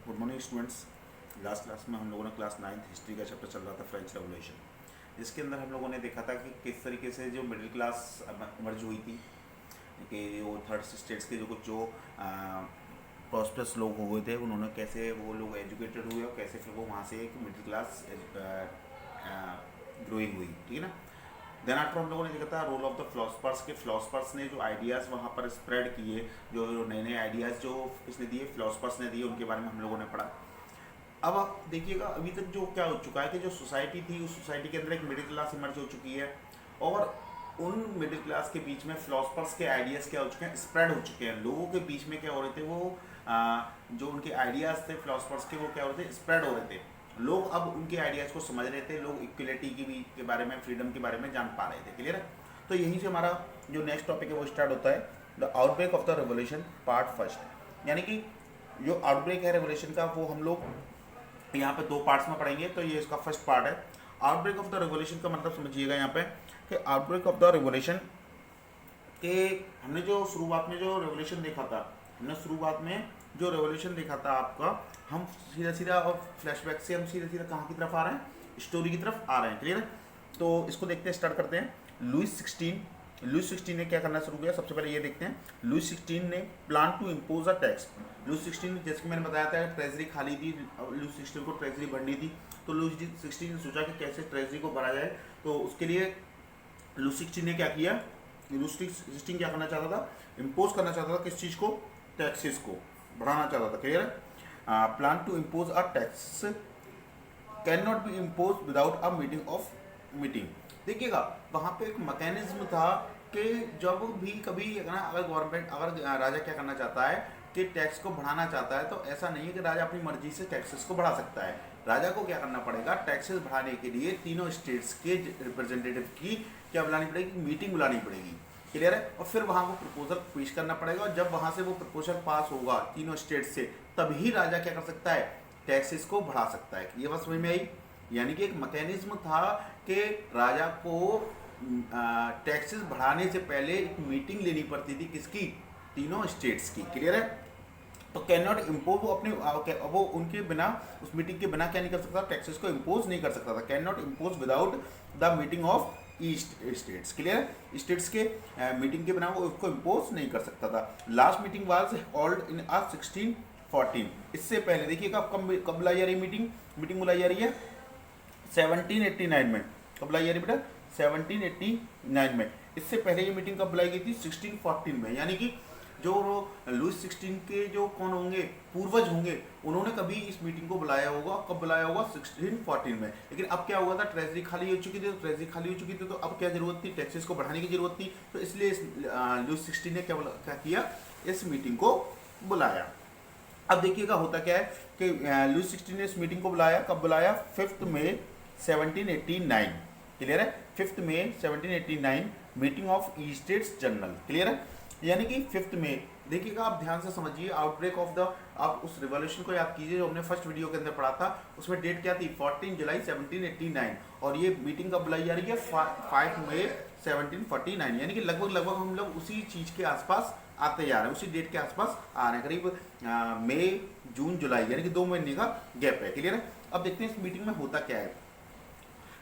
Good morning students. Last class में हम लोगों ने क्लास 9th हिस्ट्री का चैप्टर चल रहा था फ्रेंच रेवोल्यूशन, जिसके अंदर हम लोगों ने देखा था कि किस तरीके से जो मिडिल क्लास मर्ज हुई थी, कि वो थर्ड स्टेट्स के जो कुछ जो प्रॉस्पेरस लोग हो गए थे, उन्होंने कैसे वो लोग एजुकेटेड हुए और कैसे फिर वो वहाँ से एक मिडिल क्लास ग्रोइंग हुई, ठीक है ना। देन आफ्टर हम लोगों ने देखा था रोल ऑफ द फिलोसफर्स के फिलोसफर्स ने जो आइडियाज़ वहाँ पर स्प्रेड किए, जो नए नए आइडियाज़ जो किसने दिए, फिलोसफर्स ने दिए, उनके बारे में हम लोगों ने पढ़ा। अब आप देखिएगा अभी तक जो क्या हो चुका है कि जो सोसाइटी थी उस सोसाइटी के अंदर एक मिडिल क्लास इमर्ज हो चुकी है, और उन मिडिल क्लास के बीच में फिलोसफर्स के आइडियाज़ क्या हो चुके हैं, स्प्रेड हो चुके हैं। लोगों के बीच में क्या हो रहे थे, वो जो उनके आइडियाज़ थे फिलोसफर्स के, वो क्या हो रहे थे, स्प्रेड हो रहे थे। लोग अब उनके आइडियाज़ को समझ रहे थे, लोग इक्वलिटी के बारे में, फ्रीडम के बारे में जान पा रहे थे। क्लियर है। तो यहीं से हमारा जो नेक्स्ट टॉपिक है वो स्टार्ट होता है, the outbreak of the revolution part first. यानी कि जो आउटब्रेक है रेवोल्यूशन का, वो हम लोग यहाँ पे दो पार्ट्स में पढ़ेंगे। तो ये इसका फर्स्ट पार्ट है। आउटब्रेक ऑफ द रेवोल्यूशन का मतलब समझिएगा यहाँ पे कि आउटब्रेक ऑफ द रेवोल्यूशन के हमने जो शुरुआत में जो रेवोल्यूशन देखा था, हमने शुरुआत में जो रेवोल्यूशन देखा था आपका, हम सीधा सीधा और फ्लैशबैक से हम सीधा सीधा कहाँ की तरफ आ रहे हैं, स्टोरी की तरफ आ रहे हैं। क्लियर है। तो इसको देखते हैं, स्टार्ट करते हैं। लुइस 16 ने क्या करना शुरू किया, सबसे पहले ये देखते हैं। लुइस 16 ने plan to impose a tax. Louis 16, जैसे कि मैंने बताया था, ट्रेजरी खाली थी, लुइस 16 को ट्रेजरी भरनी थी। तो लुइस 16 ने सोचा कि कैसे ट्रेजरी को भरा जाए। तो उसके लिए लुइस 16 ने क्या किया, लुइस 16 क्या करना चाहता था, इम्पोज करना चाहता था किस चीज़ को, टैक्सेस को बढ़ाना चाहता था। क्लियर है। Plan to impose a tax can not be impose without a meeting. देखिएगा वहाँ पे एक मैकेनिज्म था कि जब भी कभी अगर गवर्नमेंट, अगर राजा क्या करना चाहता है कि टैक्स को बढ़ाना चाहता है, तो ऐसा नहीं है कि राजा अपनी मर्जी से टैक्सेस को बढ़ा सकता है। राजा को क्या करना पड़ेगा, टैक्सेस बढ़ाने के लिए तीनों स्टेट्स के रिप्रेजेंटेटिव की क्या बुलानी पड़ेगी, मीटिंग बुलानी पड़ेगी। क्लियर है। और फिर वहाँ को प्रपोजल पेश करना पड़ेगा, और जब वहाँ से वो प्रपोजल पास होगा तीनों स्टेट से, तभी राजा क्या कर सकता है, टैक्सेस को बढ़ा सकता है। ये बात समझ में आई। यानी कि एक मैकेनिज्म था कि राजा को टैक्सेस बढ़ाने से पहले एक मीटिंग लेनी पड़ती थी, किसकी, तीनों स्टेट्स की। क्लियर है। तो कैन नॉट इम्पोज, वो अपने वो उनके बिना, उस मीटिंग के बिना क्या नहीं कर सकता, टैक्सेस को इम्पोज नहीं कर सकता था। Can not impose without the meeting of east states. Clear. States के मीटिंग के बिना वो उसको इम्पोज नहीं कर सकता था। Last meeting was hold in 1614। इससे पहले देखिएगा कब बुलाई जा रही मीटिंग बुलाई जा रही है 1789 में। कब बुलाई जा रही बेटा, 1789 में। इससे पहले ये मीटिंग कब बुलाई गई थी, 1614 में। यानी कि जो लुइस 16 के जो कौन होंगे, पूर्वज होंगे, उन्होंने कभी इस मीटिंग को बुलाया होगा। कब बुलाया होगा, 1614 में। लेकिन अब क्या हुआ था, ट्रेजरी खाली हो चुकी थी। ट्रेजरी खाली हो चुकी थी, तो अब क्या जरूरत थी, टैक्सेस को बढ़ाने की जरूरत थी। तो इसलिए लुइस 16 ने क्या किया, इस मीटिंग को बुलाया। अब देखिएगा होता क्या है कि लुइस 16 ने इस मीटिंग को बुलाया। कब बुलाया, 5 मई 1789। क्लियर है। 5 मई 1789 meeting of E states general. Clear है। यानी कि 5 मई, देखिएगा आप ध्यान से समझिए, आउटब्रेक ऑफ द, आप उस रिवॉल्यूशन को याद कीजिए जो हमने फर्स्ट वीडियो के अंदर पढ़ा था। उसमें डेट क्या थी, 14 जुलाई 1789, और ये मीटिंग कब बुलाई जा रही है, 5 मई 1749। यानी कि लगभग हम लोग उसी चीज़ के आसपास आते जा रहे हैं, उसी डेट के आसपास आ रहे हैं, करीब मई जून जुलाई, यानी कि 2 महीने का गैप है। क्लियर है। अब देखते हैं इस मीटिंग में होता क्या है।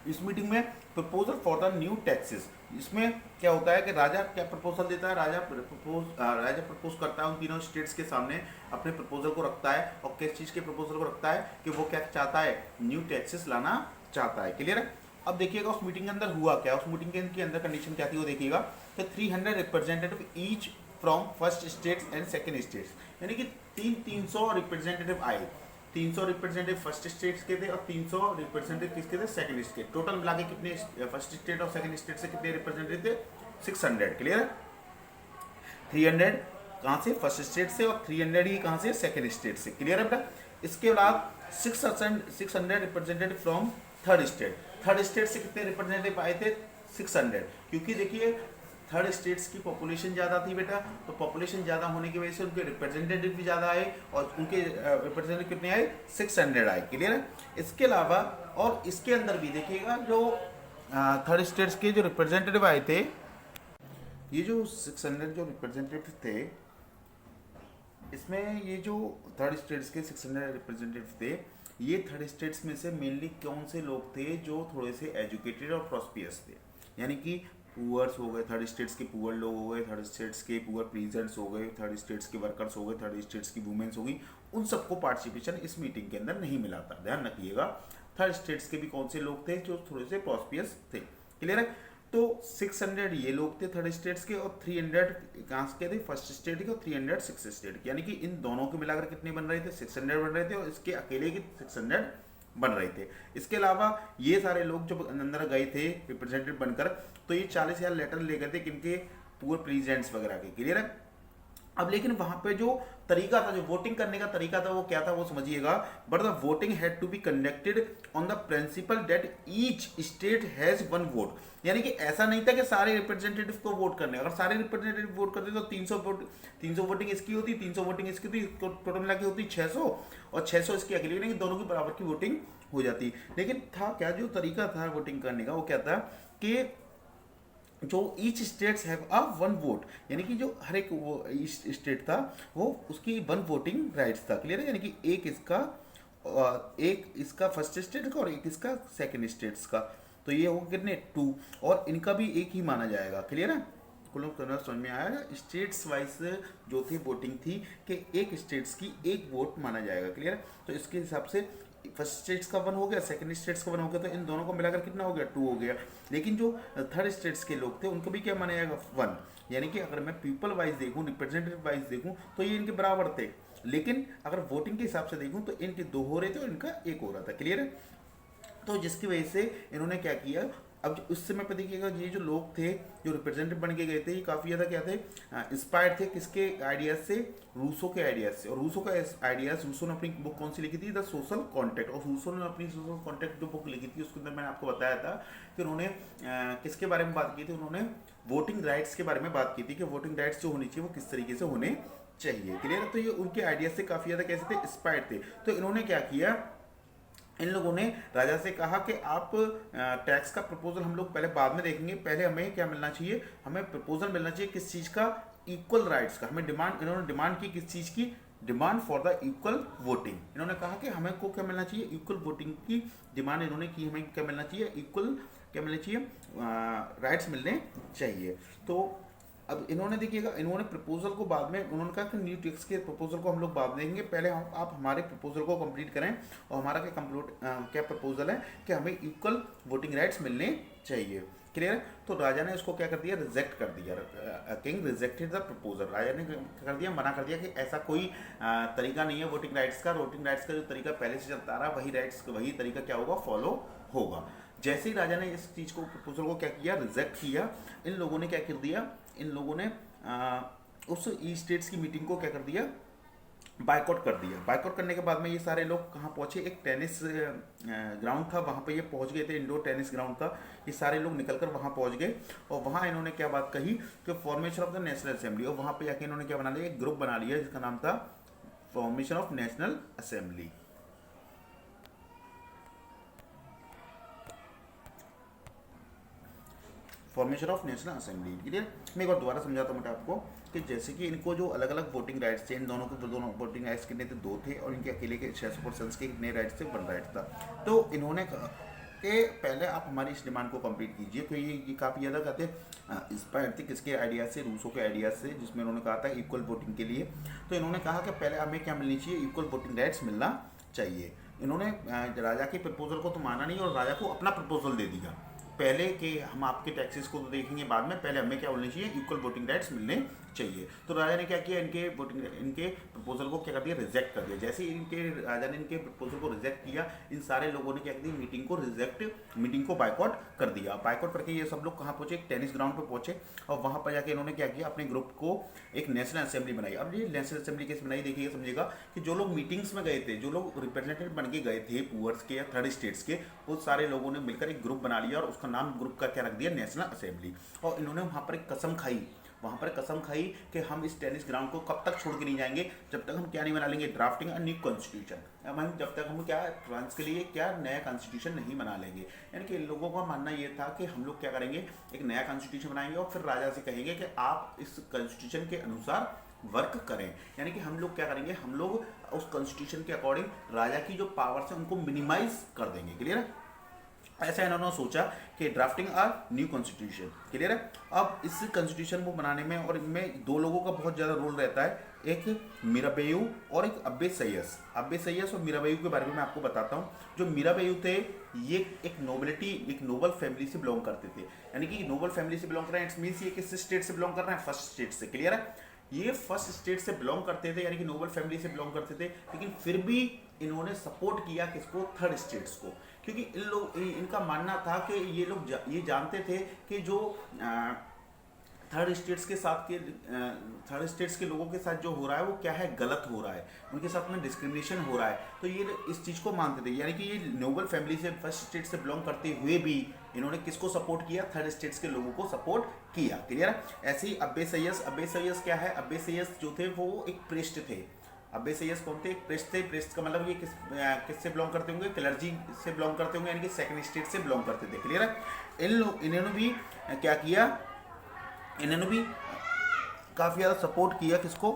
इस मीटिंग में proposal for the new taxes, इसमें क्या होता है कि राजा क्या प्रपोजल देता है, राजा प्रपोज करता है, उन तीनों स्टेट्स के सामने अपने प्रपोजल को रखता है। और किस चीज़ के प्रपोजल को रखता है, कि वो क्या चाहता है, न्यू टैक्सेस लाना चाहता है। क्लियर है। अब देखिएगा उस मीटिंग के अंदर हुआ क्या, उस मीटिंग के अंदर कंडीशन क्या थी वो देखिएगा। तो 300 representative each from first states and second states, यानी कि 300 रिप्रेजेंटेटिव आए। 300 रिप्रेजेंटेटिव फर्स्ट स्टेट्स के थे और 300 रिप्रेजेंटेटिव किसके थे, सेकंड स्टेट। टोटल मिला के कितने फर्स्ट स्टेट और सेकंड स्टेट से कितने रिप्रेजेंटेटिव थे, 600। क्लियर है। 300 कहाँ से, फर्स्ट स्टेट से, और 300 ही कहाँ से, सेकंड स्टेट से। क्लियर है बेटा। इसके बाद 600 representative from third state. Third state से कितने रिप्रेजेंटेटिव आए थे, 600। क्योंकि देखिए थर्ड स्टेट्स की पॉपुलेशन ज़्यादा थी बेटा, तो पॉपुलेशन ज़्यादा होने की वजह से उनके रिप्रेजेंटेटिव भी ज़्यादा आए, और उनके रिप्रेजेंटेटिव कितने आए, 600 आए। क्लियर है। इसके अलावा और इसके अंदर भी देखिएगा जो थर्ड स्टेट्स के जो रिप्रेजेंटेटिव आए थे, ये जो 600 जो रिप्रेजेंटेटिव थे, इसमें ये जो थर्ड स्टेट्स के 600 रिप्रेजेंटेटिव थे, ये थर्ड स्टेट्स में से मेनली कौन से लोग थे जो थोड़े से एजुकेटेड और प्रॉस्पियस थे, यानी कि पुअर्स हो गए, थर्ड स्टेट्स के पुअर लोग हो गए, थर्ड स्टेट्स के पुअर प्रीजेंट्स हो गए, थर्ड स्टेट्स के वर्कर्स हो गए, थर्ड स्टेट्स की वुमेन्स हो गई, उन सबको पार्टिसिपेशन इस मीटिंग के अंदर नहीं मिला था। ध्यान रखिएगा, थर्ड स्टेट्स के भी कौन से लोग थे जो थोड़े से प्रॉस्पियस थे। क्लियर है? तो 600 ये लोग थे थर्ड स्टेट्स के, और 300 कहाँ के थे, फर्स्ट स्टेट के, और 300 सिक्स स्टेट के, यानी कि इन दोनों के मिलाकर कितने बन रहे थे, 600 बन रहे थे, और इसके अकेले के 600 बन रहे थे। इसके अलावा ये सारे लोग जब अंदर गए थे रिप्रेजेंटेटिव बनकर, तो ये 40,000 लेटर ले गए थे किनके, पुअर प्रेसिडेंट्स वगैरह के। क्लियर है? अब लेकिन वहां पे जो तरीका था, जो वोटिंग करने का तरीका था, वो क्या था, वो समझिएगा। But the voting had to be conducted on the principle that each state has one vote, यानी कि ऐसा नहीं था कि सारे रिप्रेजेंटेटिव को वोट करने, अगर सारे रिप्रेजेंटेटिव वोट करते तो 300 वोट, 300 वोटिंग इसकी होती, 300 वोटिंग इसकी होती, टोटल मिला के होती 600, और 600 इसकी अकेली, यानी कि दोनों की बराबर की वोटिंग हो जाती। लेकिन था क्या, जो तरीका था वोटिंग करने का, वो क्या था कि जो each states have a one vote, यानी कि जो हर एक वो ईच स्टेट था वो उसकी वन वोटिंग राइट्स था। क्लियर है? यानी कि एक इसका फर्स्ट स्टेट का और एक इसका सेकंड स्टेट्स का, तो ये हो कितने, 2, और इनका भी एक ही माना जाएगा। क्लियर है? कुल करना समझ में आया? स्टेट्स वाइज जो थी वोटिंग थी कि एक स्टेट्स की एक वोट माना जाएगा। क्लियर है? तो इसके हिसाब से फर्स्ट स्टेट्स का 1 हो गया, सेकंड स्टेट्स का 1 हो गया, तो इन दोनों को मिलाकर कितना हो गया, 2 हो गया। लेकिन जो थर्ड स्टेट्स के लोग थे उनको भी क्या माना जाएगा, 1, यानी कि अगर मैं पीपल वाइज देखूं, रिप्रेजेंटेटिव वाइज देखूं, तो ये इनके बराबर थे। लेकिन अगर वोटिंग के हिसाब से देखूं तो इनके 2 हो रहे थे और इनका 1 हो रहा था। क्लियर है? तो जिसकी वजह से इन्होंने क्या किया, अब उस समय पर देखिएगा, ये जो लोग थे जो रिप्रेजेंटेटिव बन के गए थे, ये काफ़ी ज़्यादा क्या थे, इंस्पायर्ड थे किसके आइडियाज से, रूसो के आइडियाज से। और रूसो का आइडियाज, रूसो ने अपनी बुक कौन सी लिखी थी, द सोशल कॉन्ट्रैक्ट, और रूसो ने अपनी सोशल कॉन्ट्रैक्ट जो बुक लिखी थी उसके अंदर मैंने आपको बताया था कि उन्होंने किसके बारे में बात की थी, उन्होंने वोटिंग राइट्स के बारे में बात की थी कि वोटिंग राइट्स जो होनी चाहिए वो किस तरीके से होने चाहिए। क्लियर? तो ये उनके आइडियाज से काफ़ी ज़्यादा कैसे थे, इंस्पायर्ड थे। तो इन्होंने क्या किया, इन लोगों ने राजा से कहा कि आप टैक्स का प्रपोजल हम लोग पहले बाद में देखेंगे, पहले हमें क्या मिलना चाहिए, हमें प्रपोजल मिलना चाहिए किस चीज़ का, इक्वल राइट्स का। हमें डिमांड, इन्होंने डिमांड की किस चीज़ की, demand for the equal voting. इन्होंने कहा कि हमें को क्या मिलना चाहिए, इक्वल वोटिंग की डिमांड इन्होंने की, हमें क्या मिलना चाहिए, इक्वल क्या मिलना चाहिए, राइट्स मिलने चाहिए। तो अब इन्होंने देखिएगा, इन्होंने प्रपोजल को बाद में, उन्होंने कहा कि न्यू टैक्स के प्रपोजल को हम लोग बाद में देंगे, पहले हम आप हमारे प्रपोजल को कंप्लीट करें। और हमारा क्या क्या प्रपोजल है कि हमें इक्वल वोटिंग राइट्स मिलने चाहिए। क्लियर है? तो राजा ने इसको क्या कर दिया, रिजेक्ट कर दिया। किंग रिजेक्टेड द प्रपोजल, राजा ने क्या कर दिया, मना कर दिया कि ऐसा कोई तरीका नहीं है वोटिंग राइट्स का। वोटिंग राइट्स का जो तरीका पहले से चलता रहा वही राइट्स, वही तरीका क्या होगा, फॉलो होगा। जैसे ही राजा ने इस चीज़ को, प्रपोजल को क्या किया, रिजेक्ट किया, इन लोगों ने क्या कर दिया, इन लोगों ने उस ई स्टेट्स की मीटिंग को क्या कर दिया, बाइकआउट कर दिया। बाइकआउट करने के बाद में ये सारे लोग कहाँ पहुँचे, एक टेनिस ग्राउंड था वहाँ पे ये पहुँच गए थे, इंडोर टेनिस ग्राउंड था। ये सारे लोग निकलकर वहाँ पहुँच गए और वहाँ इन्होंने क्या बात कही कि formation of the national assembly, और वहाँ पे जाके इन्होंने क्या बना लिया, एक ग्रुप बना लिया जिसका नाम था formation of national assembly. Formation of national assembly. Clear? मैं एक बार दोबारा समझाता हूँ आपको कि जैसे कि इनको जो अलग अलग वोटिंग राइट्स थे, इन दोनों के दोनों वोटिंग राइट्स कितने थे, 2 थे, और इनके अकेले के 600% के कितने राइट्स थे, 1 राइट था। तो इन्होंने कहा कि पहले आप हमारी इस डिमांड को कंप्लीट कीजिए। तो ये काफ़ी ज़्यादा कहते इंस्पायर थे किसके आइडियाज से, रूसो के आइडियाज से, जिसमें उन्होंने कहा था इक्वल वोटिंग के लिए। तो इन्होंने कहा कि पहले हमें क्या मिलनी चाहिए, इक्वल वोटिंग राइट्स मिलना चाहिए। इन्होंने राजा के प्रपोजल को तो माना नहीं और राजा को अपना प्रपोजल दे दिया पहले कि हम आपके टैक्सेस को तो देखेंगे बाद में, पहले हमें क्या बोलनी चाहिए, इक्वल वोटिंग राइट्स मिलने चाहिए। तो राजा ने क्या किया, इनके प्रपोजल को क्या कर दिया, रिजेक्ट कर दिया। जैसे ही राजा ने इनके प्रपोजल को रिजेक्ट किया, इन सारे लोगों ने क्या कर दिया, मीटिंग को बाइकआउट कर दिया। बाइकआउट करके ये सब लोग कहाँ पहुंचे, एक टेनिस ग्राउंड पर पहुंचे और वहाँ पर जाके इन्होंने क्या किया, अपने ग्रुप को एक नेशनल असेंबली बनाई। अब ये नेशनल असेंबली कैसे बनाई, देखिएगा समझिएगा कि जो लोग मीटिंग्स में गए थे, जो लोग रिप्रेजेंटेटिव बन के गए थे पुअर्स के या थर्ड स्टेट्स के, वो सारे लोगों ने मिलकर एक ग्रुप बना लिया और उसका नाम ग्रुप का क्या रख दिया, नेशनल असेंबली। और इन्होंने वहाँ पर एक कसम खाई, कि हम इस टेनिस ग्राउंड को कब तक छोड़ के नहीं जाएंगे, जब तक हम क्या नहीं बना लेंगे, ड्राफ्टिंग अ न्यू कॉन्स्टिट्यूशन। हम जब तक हम क्या फ्रांस के लिए क्या नया कॉन्स्टिट्यूशन नहीं बना लेंगे। यानी कि इन लोगों का मानना ये था कि हम लोग क्या करेंगे, एक नया कॉन्स्टिट्यूशन बनाएंगे और फिर राजा से कहेंगे कि आप इस कॉन्स्टिट्यूशन के अनुसार वर्क करें। यानी कि हम लोग क्या करेंगे, हम लोग उस कॉन्स्टिट्यूशन के अकॉर्डिंग राजा की जो पावर्स है उनको मिनिमाइज कर देंगे। क्लियर है? ऐसा इन्होंने सोचा कि drafting a new constitution. Clear है? अब इस कॉन्स्टिट्यूशन को बनाने में और इनमें दो लोगों का बहुत ज़्यादा रोल रहता है, एक मीराबेयू और एक अब्बे सैयस। अब्बे सैयस और मीराबेयू के बारे में मैं आपको बताता हूँ। जो मीराबेयू थे ये एक नोबिलिटी, एक नोबल फैमिली से बिलोंग करते थे। यानी कि नोबल फैमिली से बिलोंग कर रहे हैं, इट्स मीन्स ये किस स्टेट से बिलोंग कर रहे हैं, फर्स्ट स्टेट से। क्लियर है? ये फर्स्ट स्टेट से बिलोंग करते थे, यानी कि नोबल फैमिली से बिलोंग करते थे, लेकिन फिर भी इन्होंने सपोर्ट किया किसको, थर्ड स्टेट्स को। क्योंकि इनका मानना था कि ये लोग ये जानते थे कि जो थर्ड स्टेट्स के साथ के थर्ड स्टेट्स के लोगों के साथ जो हो रहा है वो क्या है, गलत हो रहा है, उनके साथ में डिस्क्रिमिनेशन हो रहा है। तो ये इस चीज़ को मानते थे। यानी कि ये नोबल फैमिली से, फर्स्ट स्टेट से बिलोंग करते हुए भी इन्होंने किसको सपोर्ट किया, थर्ड स्टेट्स के लोगों को सपोर्ट किया। क्लियर है? ऐसे ही अब्बे सैयस, अब्बे सैयस क्या है, अब्बे सैयस जो थे वो एक प्रेस्ट थे। अब्बे सैयस कौन थे, एक प्रेस्ट थे। प्रेस्ट का मतलब ये किससे बिलोंग करते होंगे, क्लर्जी से बिलोंग करते होंगे, यानी कि सेकंड स्टेट से बिलोंग करते थे। क्लियर है? इन्होंने भी क्या किया, इन्होंने भी काफ़ी ज़्यादा सपोर्ट किया किसको,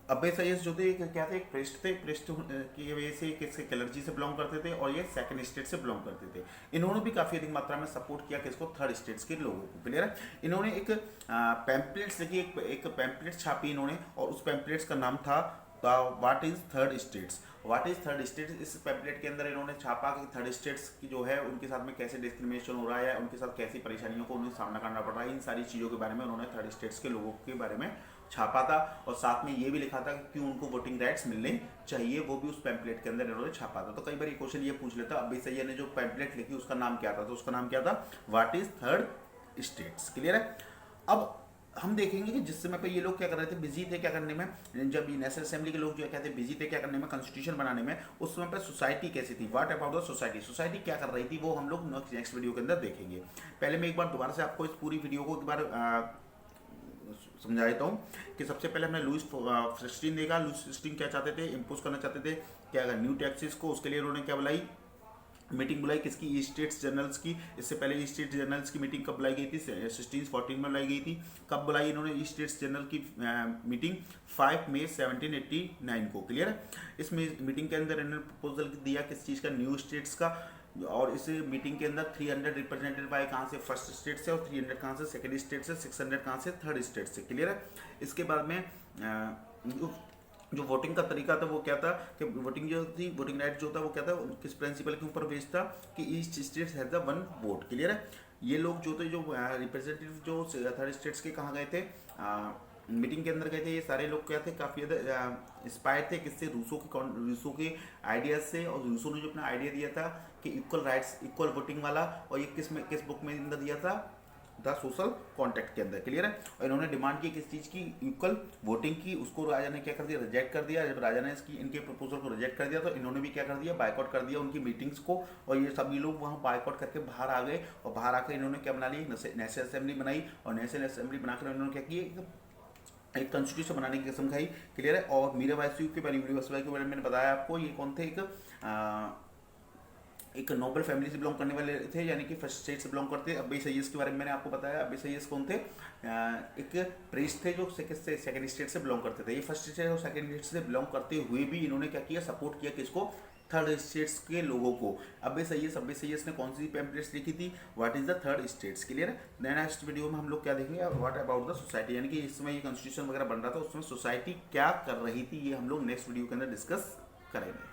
अब्बे सैयस जो थे क्या थे, एक प्रेस्ट थे। प्रेस्ट की वजह से किसके, क्लर्जी से बिलोंग करते थे और ये सेकंड स्टेट से बिलोंग करते थे। इन्होंने भी काफ़ी अधिक मात्रा में सपोर्ट किया किसको, थर्ड स्टेट्स के लोगों को। क्लियर है? इन्होंने एक पैम्पलेट्स लिखी, एक पैम्पलेट छापी इन्होंने, और उस पैम्पलेट्स का नाम था what is third states. What is third states, इस पैम्पलेट के अंदर इन्होंने छापा कि थर्ड स्टेट्स की जो है उनके साथ में कैसे डिस्क्रिमिनेशन हो रहा है, उनके साथ कैसी परेशानियों को उन्हें सामना करना पड़ रहा है, इन सारी चीज़ों के बारे में उन्होंने थर्ड स्टेट्स के लोगों के बारे में छापा था। और साथ में ये भी लिखा था कि क्यों उनको वोटिंग राइट्स मिलने चाहिए, वो भी उस पैम्पलेट के अंदर इन्होंने छापा था। तो कई बार ये क्वेश्चन ये पूछ लेता, अब्बे सैयद ने जो पैम्पलेट लिखी उसका नाम क्या था, तो उसका नाम क्या था, what is third states. Clear है? अब हम देखेंगे कि जिस समय पे ये लोग क्या कर रहे थे, बिजी थे क्या करने में, जब नेशनल असेंबली के लोग जो क्या थे, बिजी थे क्या करने में, कॉन्स्टिट्यूशन बनाने में, उस समय पे सोसाइटी कैसी थी, what about the society, society क्या कर रही थी, वो हम लोग नेक्स्ट वीडियो के अंदर देखेंगे। पहले मैं एक बार दोबारा से आपको इस पूरी वीडियो को एक बार समझा देता हूँ कि सबसे पहले हमने लुईस 16 देखा। लुईस 16 क्या चाहते थे, इम्पोज करना चाहते थे क्या, न्यू टैक्सेस को। उसके लिए उन्होंने क्या बुलाई, मीटिंग बुलाई किसकी, ई स्टेट्स जनरल्स की। इससे पहले ई स्टेट्स जनरल्स की मीटिंग कब बुलाई गई थी, 1614 में बुलाई गई थी। कब बुलाई इन्होंने ई स्टेट्स जनरल की मीटिंग, 5 मई 1789 को। क्लियर है? इस मीटिंग के अंदर इन्होंने प्रपोजल दिया किस चीज़ का, न्यू स्टेट्स का। और इस मीटिंग के अंदर 300 रिप्रेजेंटेड बाय कहाँ से, फर्स्ट स्टेट से, और 300 कहाँ से, सेकंड स्टेट से, 600 कहाँ से, थर्ड स्टेट से। क्लियर है? इसके बाद में जो वोटिंग का तरीका था वो क्या था कि वोटिंग जो थी, वोटिंग राइट जो था वो क्या था, किस प्रिंसिपल के ऊपर बेस्ड था कि each state has the one vote. Clear है? ये लोग जो थे, जो रिप्रेजेंटेटिव जो थर्ड स्टेट्स के कहाँ गए थे, मीटिंग के अंदर गए थे, ये सारे लोग क्या थे, काफ़ी ज़्यादा इंस्पायर्ड थे किससे, रूसो के आइडियाज से। और रूसो ने जो अपना आइडिया दिया था कि इक्वल राइट्स, इक्वल वोटिंग वाला, और ये किस बुक में अंदर दिया था, द सोशल कॉन्ट्रैक्ट के अंदर। क्लियर है? और इन्होंने डिमांड की किस चीज़ की, इक्वल वोटिंग की। उसको राजा ने क्या कर दिया, रिजेक्ट कर दिया। जब राजा ने इनके प्रपोजल को रिजेक्ट कर दिया तो इन्होंने भी क्या कर दिया, बायकॉट कर दिया उनकी मीटिंग्स को। और ये सभी लोग वहाँ बायकॉट करके बाहर आ गए, और बाहर आकर इन्होंने क्या बना ली, नेशनल असेंबली बनाई। और नेशनल असेंबली बनाकर इन्होंने क्या किया, एक कॉन्स्टिट्यूशन बनाने की कसम खाई। क्लियर है? और मीराबाई के बारे में मैंने बताया आपको, ये कौन थे, एक नोबल फैमिली से बिलोंग करने वाले थे, यानी कि फर्स्ट स्टेट से बिलोंग करते। अब्बे सैयस के बारे में मैंने आपको बताया। अब्बे सैयस कौन थे, एक प्रीस्ट थे जो सेकंड स्टेट से बिलोंग करते थे। ये फर्स्ट स्टेट और सेकंड स्टेट से बिलोंग करते हुए भी इन्होंने क्या किया, सपोर्ट किया किसको, थर्ड स्टेट्स के लोगों को। अब्बे सैयस ने कौन सी पैम्पलेट्स लिखी थी, what is the third states. Clear है? नेक्स्ट वीडियो में हम लोग क्या देखेंगे, व्हाट अबाउट द सोसाइटी, यानी कि इस समय ये कॉन्स्टिट्यूशन वगैरह बन रहा था, उसमें सोसाइटी क्या कर रही थी, ये हम लोग नेक्स्ट वीडियो के अंदर डिस्कस करेंगे।